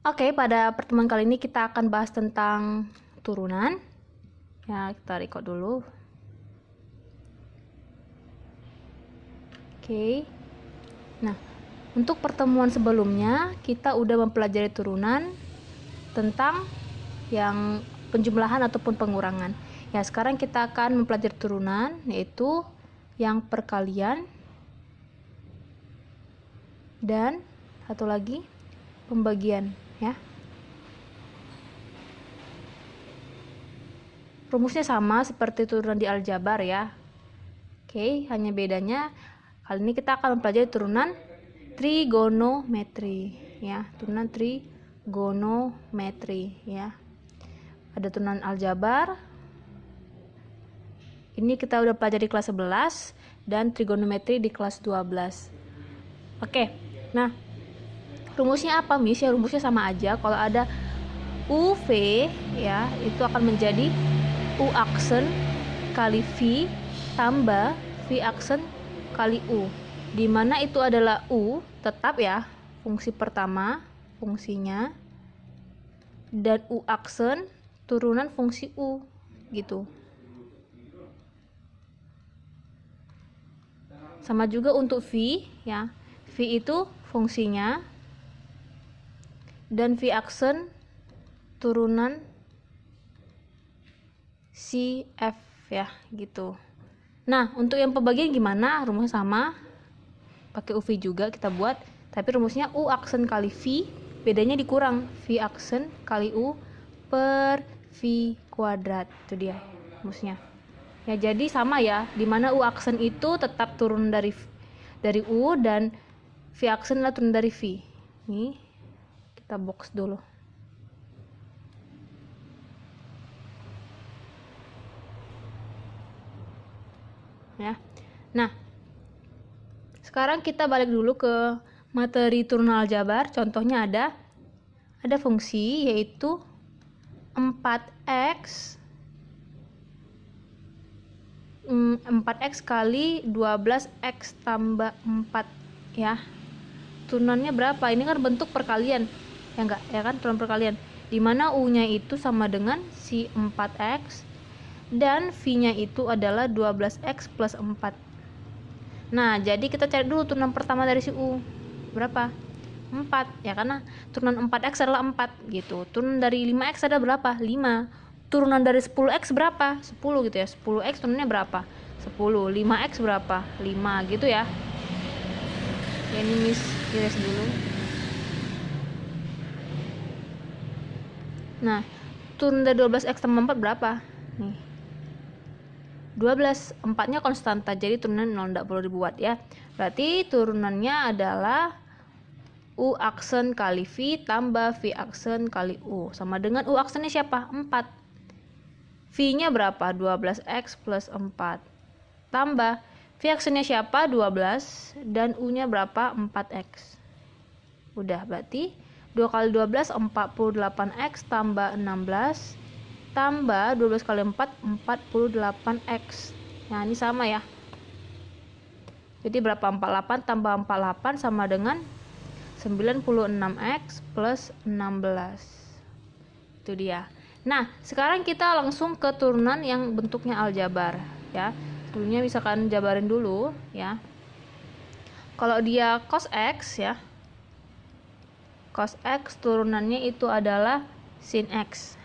Oke, pada pertemuan kali ini kita akan bahas tentang turunan. Ya, kita record dulu. Oke. Nah, untuk pertemuan sebelumnya kita udah mempelajari turunan tentang yang penjumlahan ataupun pengurangan. Ya, sekarang kita akan mempelajari turunan, yaitu yang perkalian dan satu lagi pembagian, ya. Rumusnya sama seperti turunan di aljabar, ya. Oke, hanya bedanya kali ini kita akan mempelajari turunan trigonometri, ya. Turunan trigonometri, ya. Ada turunan aljabar. Ini kita udah pelajari kelas 11 dan trigonometri di kelas 12. Oke. Nah, rumusnya apa, Miss? Ya, rumusnya sama aja. Kalau ada UV, ya, itu akan menjadi U aksen kali V tambah V aksen kali U, di mana itu adalah U tetap, ya, fungsi pertama fungsinya, dan U aksen turunan fungsi U, gitu. Sama juga untuk V, ya. V itu fungsinya dan V aksen turunan si F, ya, gitu. Nah, untuk yang pembagian gimana? Rumusnya sama, pakai UV juga kita buat, tapi rumusnya U aksen kali V, bedanya dikurang, V aksen kali U per V kuadrat. Itu dia rumusnya. Ya, jadi sama, ya, dimana U aksen itu tetap turun dari U dan V aksen adalah turun dari V. Nih, kita box dulu. Ya. Nah, sekarang kita balik dulu ke materi turunan aljabar. Contohnya ada fungsi yaitu 4x 4x kali 12x tambah 4, ya. Turunannya berapa? Ini kan bentuk perkalian. Ya enggak? Ya kan, turunan perkalian. Dimana U-nya itu sama dengan si 4x dan V-nya itu adalah 12x plus 4. Nah, jadi kita cari dulu turunan pertama dari si U. Berapa? 4, ya, karena turunan 4x adalah 4, gitu. Turunan dari 5x ada berapa? 5. Turunan dari 10x berapa? 10, gitu ya. 10x turunannya berapa? 10. 5x berapa? 5, gitu ya. Ya, ini Miss iris dulu. Nah, turunan dari 12x tambah 4 berapa? Nih, 12, 4-nya konstanta, jadi turunan 0, tidak perlu dibuat, ya. Berarti turunannya adalah U aksen kali V tambah V aksen kali U, sama dengan U aksennya siapa? 4. V-nya berapa? 12x plus 4 tambah V aksennya siapa? 12, dan U-nya berapa? 4x. Udah, berarti 2 kali 12 48x tambah 16 tambah 12 kali 4 48x. Nah, ini sama, ya. Jadi berapa? 48 tambah 48 sama dengan 96x plus 16. Itu dia. Nah, sekarang kita langsung ke turunan yang bentuknya aljabar, ya. Sebelumnya misalkan jabarin dulu, ya. Kalau dia cos x, ya, cos x turunannya itu adalah sin x.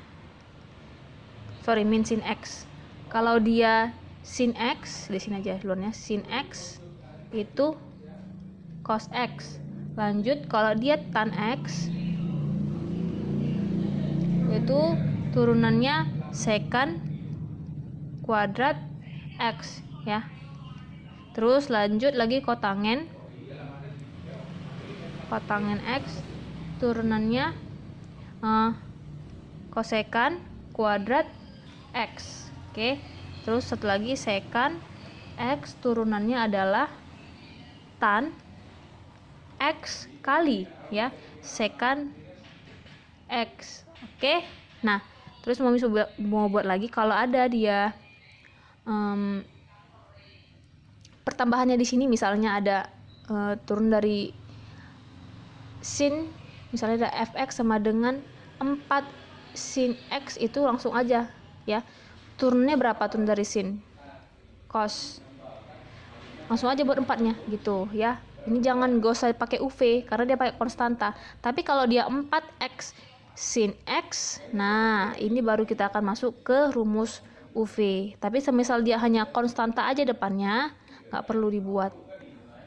Min sin x. Kalau dia sin x, di sini aja luarnya, sin x itu cos x. Lanjut, kalau dia tan x itu turunannya secant kuadrat x, ya. Terus lanjut lagi kotangen x turunannya kosekant kuadrat x. Oke. Terus satu lagi secant x turunannya adalah tan x kali, ya, secant x. Oke. Nah, terus mau buat lagi kalau ada dia pertambahannya di sini, misalnya ada turun dari sin Misalnya ada fx sama dengan 4 sin x, itu langsung aja ya. Turunnya berapa turun dari sin? Cos. Langsung aja buat 4-nya gitu ya. Ini jangan gak usah pakai UV karena dia pakai konstanta. Tapi kalau dia 4x sin x, nah ini baru kita akan masuk ke rumus UV. Tapi semisal dia hanya konstanta aja depannya, nggak perlu dibuat.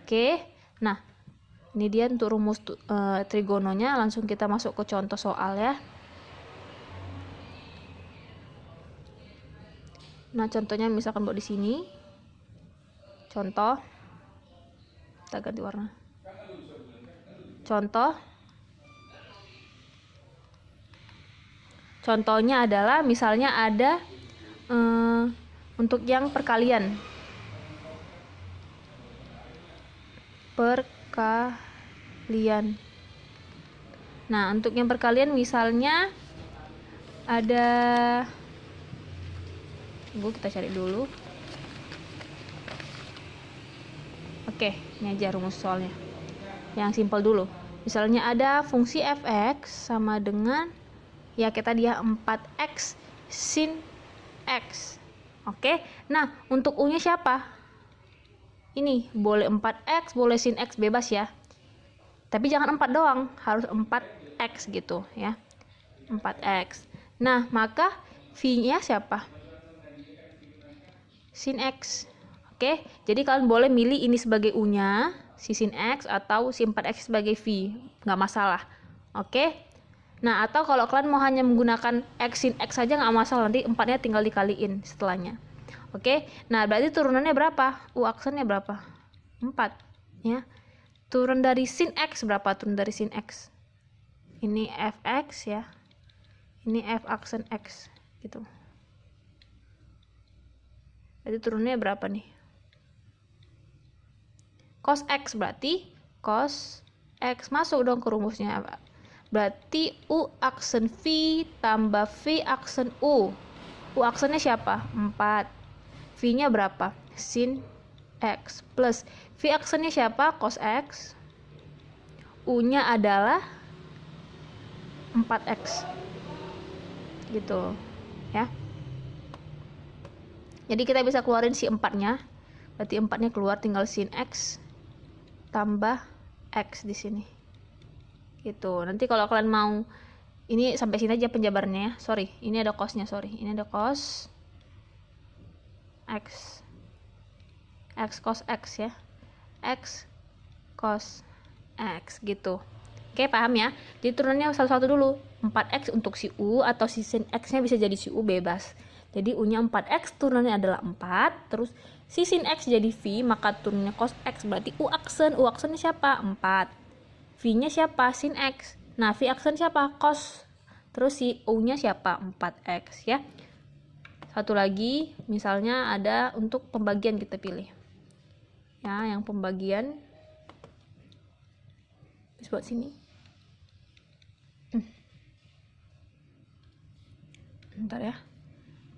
Oke, nah ini dia untuk rumus trigononya. Langsung kita masuk ke contoh soal ya. Nah contohnya misalkan buat di sini, contoh, kita ganti warna. Contohnya adalah misalnya ada untuk yang perkalian. Nah, untuk yang perkalian misalnya ada, kita cari dulu. Oke, ini aja rumus soalnya. Yang simpel dulu. Misalnya ada fungsi fx sama dengan, ya kita dia 4x sin x. Oke, nah untuk u-nya siapa? Ini boleh 4x, boleh sin x, bebas ya. Tapi jangan 4 doang, harus 4x gitu ya. 4x. Nah, maka v-nya siapa? Sin x. Oke, jadi kalian boleh milih ini sebagai u-nya, si sin x, atau si 4x sebagai v, nggak masalah. Oke. Nah, atau kalau kalian mau hanya menggunakan x sin x saja nggak masalah, nanti 4-nya tinggal dikaliin setelahnya. Oke, nah berarti turunannya berapa? U aksennya berapa? 4 ya. Turun dari sin x berapa? Turun dari sin x. Ini fx ya. Ini f aksen x gitu. Jadi turunnya berapa nih? Cos x, berarti cos x masuk dong ke rumusnya. Berarti u aksen v tambah v aksen u. U aksennya siapa? 4. V-nya berapa? Sin x plus v aksennya siapa? Cos x. U-nya adalah 4x. Gitu ya. Jadi kita bisa keluarin si 4-nya. Berarti 4-nya keluar, tinggal sin x tambah x di sini. Gitu. Nanti kalau kalian mau, ini sampai sini aja penjabarannya ya. Sorry, ini ada cosnya, sorry. Ini ada cos x. X cos x ya. X cos x gitu. Oke, paham ya? Jadi turunannya satu-satu dulu. 4x untuk si u, atau si sin x-nya bisa jadi si u, bebas. Jadi u-nya 4x, turunannya adalah 4. Terus si sin x jadi v, maka turunnya cos x. Berarti u aksen. U aksennya siapa? 4. V-nya siapa? Sin x. Nah, v aksen siapa? Cos. Terus si u-nya siapa? 4x ya. Satu lagi, misalnya ada untuk pembagian, kita pilih. Ya, yang pembagian. Terus buat sini. Bentar ya.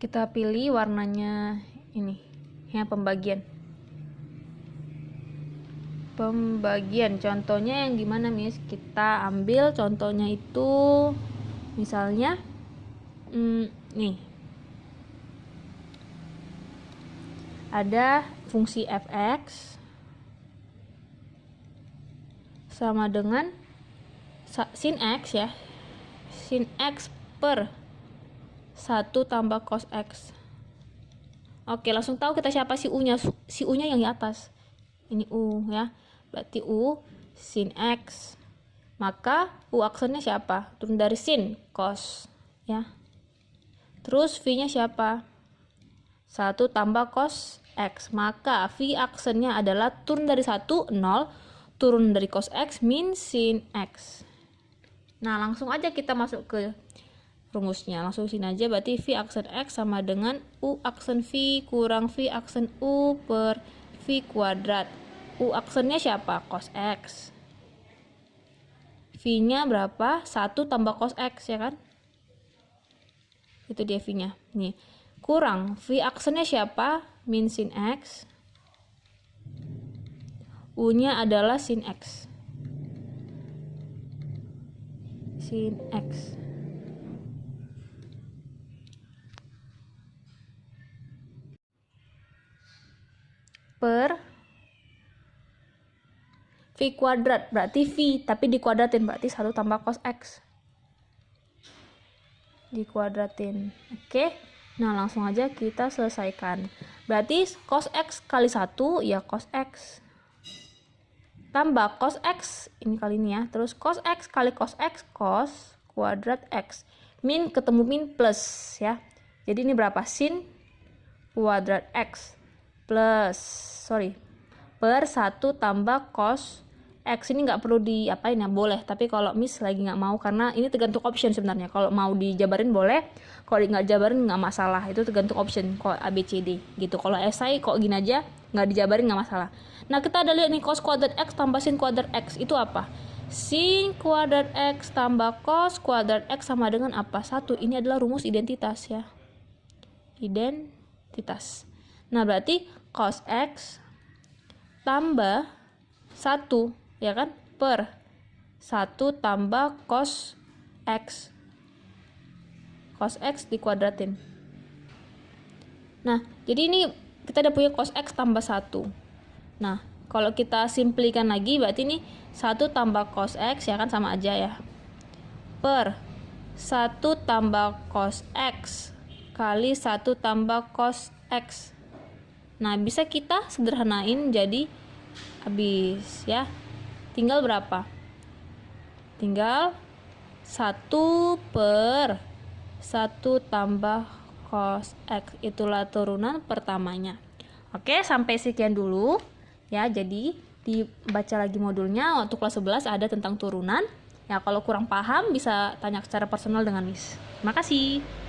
Kita pilih warnanya ini, yang pembagian. Pembagian, contohnya yang gimana, Miss? Kita ambil contohnya itu, misalnya, nih. Ada fungsi fx sama dengan sin x ya. Sin x per 1 tambah cos x. Oke, langsung tahu kita siapa si u-nya. Si u-nya yang di atas. Ini u ya. Berarti u sin x. Maka u aksennya siapa? Turun dari sin, cos ya. Terus v-nya siapa? 1 tambah cos x. Maka v aksennya adalah turun dari 1, 0. Turun dari cos x min sin x. Nah, langsung aja kita masuk ke rumusnya. Langsung sini aja. Berarti v aksen x sama dengan u aksen v kurang v aksen u per v kuadrat. U aksennya siapa? Cos x. V-nya berapa? 1 tambah cos x ya kan? Itu dia V-nya. Nih. Kurang v aksennya siapa? Min sin x. U-nya adalah sin x. sin X. Per V kuadrat, berarti V, tapi dikuadratin, berarti 1 tambah cos X. Dikuadratin. Oke, nah langsung aja kita selesaikan. Berarti cos X kali 1, ya cos X. Tambah cos X, ini kali ini ya. Terus cos X kali cos X, cos kuadrat X. Min ketemu min plus, ya. Jadi ini berapa? Sin kuadrat X. Plus, per 1 tambah cos X. Ini nggak perlu diapain ya, boleh, tapi kalau miss lagi nggak mau, karena ini tergantung option sebenarnya. Kalau mau dijabarin boleh, kalau nggak dijabarin nggak masalah, itu tergantung option, kalau ABCD gitu. Kalau esai kok gini aja nggak dijabarin nggak masalah. Nah, kita ada lihat nih, cos kuadrat X tambah sin kuadrat X itu apa? Sin kuadrat X tambah cos kuadrat X sama dengan apa? 1. Ini adalah rumus identitas ya, identitas. Nah, berarti cos X tambah 1, ya kan, per 1 tambah cos X. Cos X dikuadratin. Nah, jadi ini kita udah punya cos X tambah 1. Nah, kalau kita simplikan lagi, berarti ini 1 tambah cos X, ya kan, sama aja ya, per 1 tambah cos X kali 1 tambah cos X. Nah, bisa kita sederhanain jadi habis ya. Tinggal berapa? Tinggal 1 per 1 tambah cos X. Itulah turunan pertamanya. Oke, sampai sekian dulu ya. Jadi dibaca lagi modulnya. Untuk kelas 11 ada tentang turunan. Ya, kalau kurang paham bisa tanya secara personal dengan Miss. Terima kasih.